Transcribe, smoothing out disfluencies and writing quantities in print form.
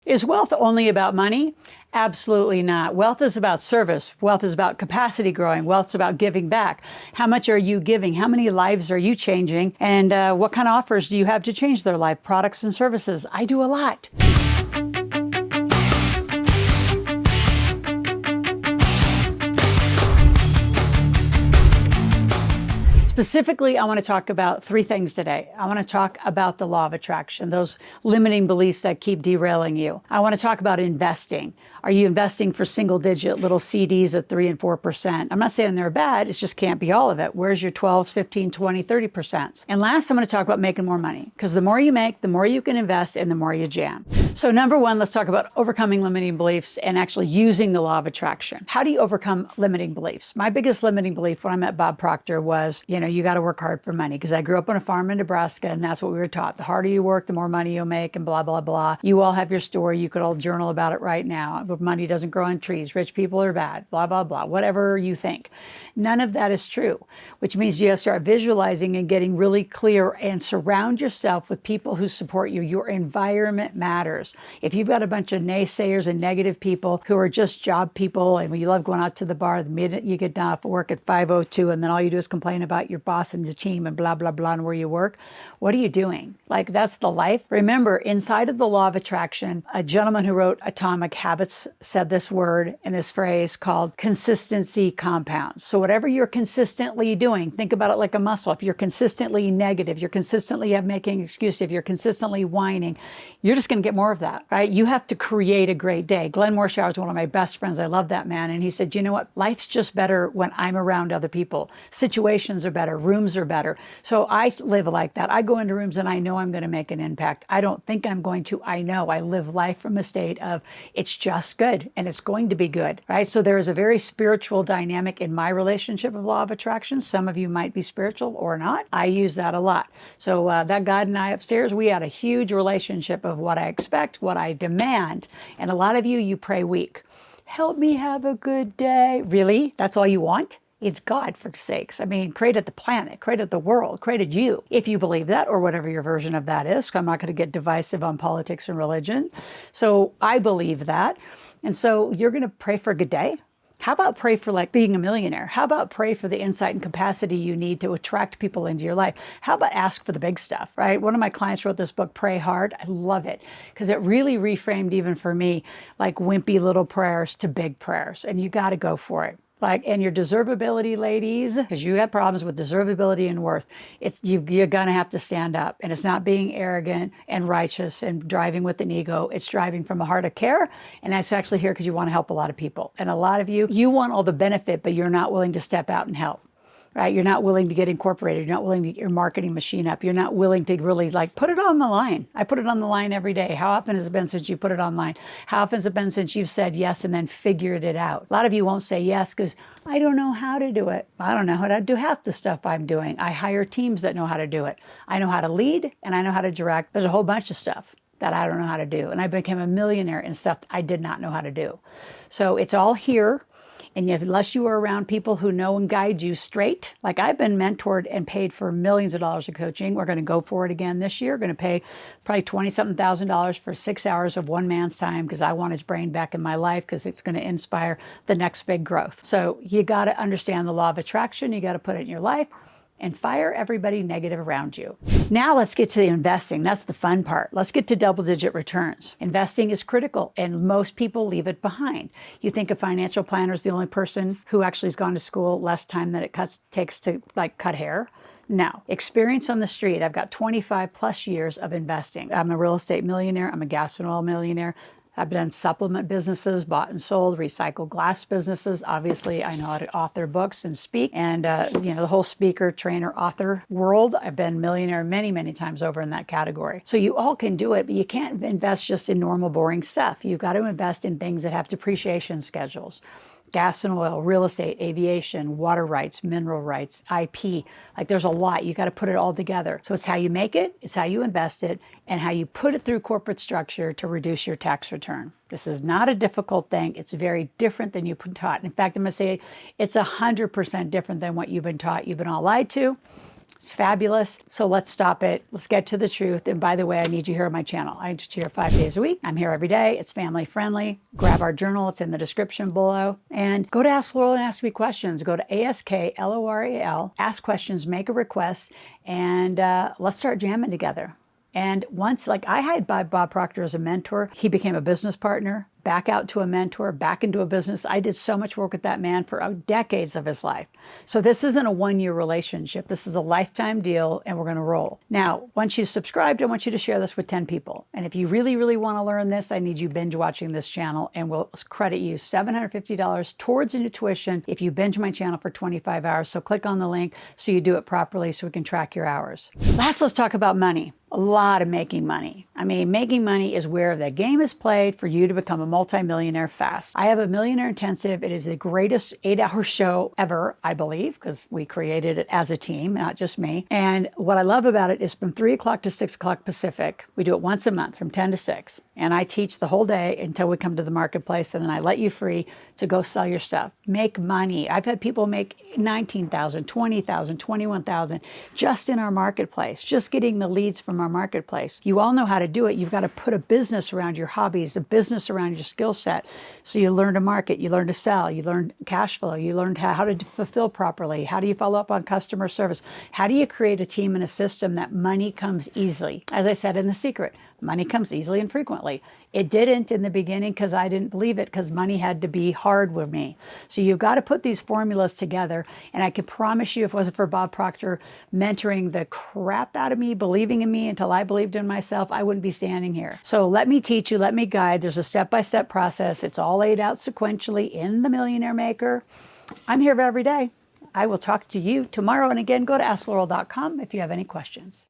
Is wealth only about money? Absolutely not. Wealth is about service. Wealth is about capacity growing. Wealth is about giving back. How much are you giving? How many lives are you changing? And what kind of offers do you have to change their life? Products and services. I do a lot. Specifically, I want to talk about three things today. I want to talk about the law of attraction, those limiting beliefs that keep derailing you. I want to talk about investing. Are you investing for single-digit little CDs at 3 and 4%? I'm not saying they're bad. It just can't be all of it. Where's your 12, 15, 20, 30%? And last, I'm going to talk about making more money, because the more you make, the more you can invest and the more you jam. So number one, let's talk about overcoming limiting beliefs and actually using the law of attraction. How do you overcome limiting beliefs? My biggest limiting belief when I met Bob Proctor was, you got to work hard for money, because I grew up on a farm in Nebraska, and that's what we were taught. The harder you work, the more money you'll make, and blah, blah, blah. You all have your story. You could all journal about it right now. Money doesn't grow on trees. Rich people are bad, blah, blah, blah, whatever you think. None of that is true, which means you have to start visualizing and getting really clear and surround yourself with people who support you. Your environment matters. If you've got a bunch of naysayers and negative people who are just job people, and you love going out to the bar the minute you get done off work at 5:02, and then all you do is complain about your boss and the team and blah, blah, blah, and where you work, what are you doing? Like, that's the life. Remember, inside of the law of attraction, a gentleman who wrote Atomic Habits said this word and this phrase called consistency compounds. So whatever you're consistently doing, think about it like a muscle. If you're consistently negative, you're consistently making excuses, if you're consistently whining, you're just going to get more of that, right? You have to create a great day. Glenn Morshower is one of my best friends. I love that man. And he said, you know what? Life's just better when I'm around other people. Situations are better. Rooms are better. So I live like that. I go into rooms and I know I'm going to make an impact. I don't think I'm going to. I know. I live life from a state of it's just good and it's going to be good, right? So there is a very spiritual dynamic in my relationship of law of attraction. Some of you might be spiritual or not. I use that a lot. So that God and I upstairs, we had a huge relationship of what I expect, what I demand. And a lot of you pray weak. Help me have a good day. Really? That's all you want? It's God, for sakes. I mean, created the planet, created the world, created you. If you believe that, or whatever your version of that is, I'm not going to get divisive on politics and religion. So I believe that. And so you're going to pray for a good day? How about pray for like being a millionaire? How about pray for the insight and capacity you need to attract people into your life? How about ask for the big stuff, right? One of my clients wrote this book, Pray Hard. I love it because it really reframed, even for me, like wimpy little prayers to big prayers. And you got to go for it. And your deservability, ladies, because you have problems with deservability and worth, you're going to have to stand up. And it's not being arrogant and righteous and driving with an ego. It's driving from a heart of care. And that's actually here because you want to help a lot of people. And a lot of you want all the benefit, but you're not willing to step out and help. Right? You're not willing to get incorporated. You're not willing to get your marketing machine up. You're not willing to really put it on the line. I put it on the line every day. How often has it been since you put it online? How often has it been since you've said yes and then figured it out? A lot of you won't say yes because I don't know how to do it. I don't know how to do half the stuff I'm doing. I hire teams that know how to do it. I know how to lead and I know how to direct. There's a whole bunch of stuff that I don't know how to do. And I became a millionaire in stuff I did not know how to do. So it's all here. And unless you are around people who know and guide you straight, like I've been mentored and paid for millions of dollars of coaching. We're going to go for it again this year. We're going to pay probably $20-something thousand for 6 hours of one man's time because I want his brain back in my life because it's going to inspire the next big growth. So you got to understand the law of attraction. You got to put it in your life and fire everybody negative around you. Now let's get to the investing. That's the fun part. Let's get to double-digit returns. Investing is critical, and most people leave it behind. You think a financial planner is the only person who actually has gone to school less time than it takes to cut hair? No. Experience on the street. I've got 25 plus years of investing. I'm a real estate millionaire. I'm a gas and oil millionaire. I've done supplement businesses, bought and sold, recycled glass businesses. Obviously, I know how to author books and speak. And, the whole speaker, trainer, author world, I've been millionaire many, many times over in that category. So you all can do it, but you can't invest just in normal, boring stuff. You've got to invest in things that have depreciation schedules. Gas and oil, real estate, aviation, water rights, mineral rights, IP. There's a lot. You got to put it all together. So it's how you make it, it's how you invest it, and how you put it through corporate structure to reduce your tax return. This is not a difficult thing. It's very different than you've been taught. In fact, I'm going to say it's 100% different than what you've been taught. You've been all lied to. It's fabulous. So let's stop it. Let's get to the truth. And by the way, I need you here on my channel. I'm just here 5 days a week. I'm here every day. It's family friendly. Grab our journal. It's in the description below. And go to Ask Loral and ask me questions. Go to AskLoral, ask questions, make a request, and let's start jamming together. And once, like I had Bob Proctor as a mentor, he became a business partner, back out to a mentor, back into a business. I did so much work with that man for decades of his life. So this isn't a one-year relationship. This is a lifetime deal, and we're going to roll. Now, once you've subscribed, I want you to share this with 10 people. And if you really, really want to learn this, I need you binge watching this channel, and we'll credit you $750 towards your tuition if you binge my channel for 25 hours. So click on the link so you do it properly so we can track your hours. Last, let's talk about money. A lot of making money. I mean, making money is where the game is played for you to become a multimillionaire fast. I have a Millionaire Intensive. It is the greatest 8-hour show ever, I believe, because we created it as a team, not just me. And what I love about it is from 3 o'clock to 6 o'clock Pacific. We do it once a month from 10 to 6. And I teach the whole day until we come to the marketplace, and then I let you free to go sell your stuff. Make money. I've had people make $19,000, $20,000, $21,000 just in our marketplace, just getting the leads from our marketplace. You all know how to do it. You've got to put a business around your hobbies, a business around your skill set. So you learn to market, you learn to sell, you learn cash flow, you learn how to fulfill properly. How do you follow up on customer service? How do you create a team and a system that money comes easily? As I said in The Secret, money comes easily and frequently. It didn't in the beginning because I didn't believe it, because money had to be hard with me. So you've got to put these formulas together. And I can promise you, if it wasn't for Bob Proctor mentoring the crap out of me, believing in me until I believed in myself, I wouldn't be standing here. So let me teach you, let me guide. There's a step-by-step process. It's all laid out sequentially in the Millionaire Maker. I'm here every day. I will talk to you tomorrow. And again, go to askloral.com if you have any questions.